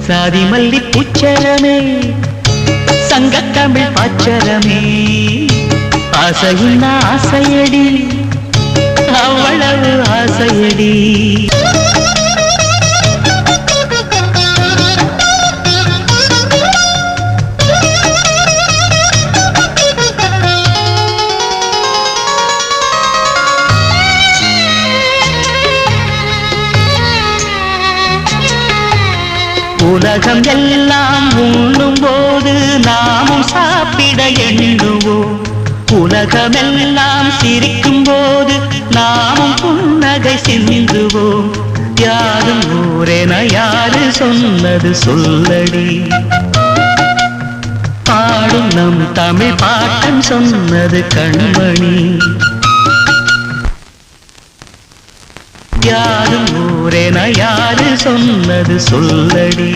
சாதி மல்லி பூச்சரமே சங்கத்தமிழ் பாச்சரமே ஆசையின் ஆசையடி அவ்வளவு ஆசையடி உலகம் எல்லாம் உண்ணும் போது நாமும் சாப்பிட எண்ணுவோம் உலகமெல்லாம் சிரிக்கும் போது நாமும் புன்னகை சிந்துவோம் யாரும் ஊரென யாரு சொன்னது சொல்லடி பாடும் நம் தமிழ் பாட்டன் சொன்னது கண்மணி யாரும் ஊரென யாரு சொன்னது சொல்லடி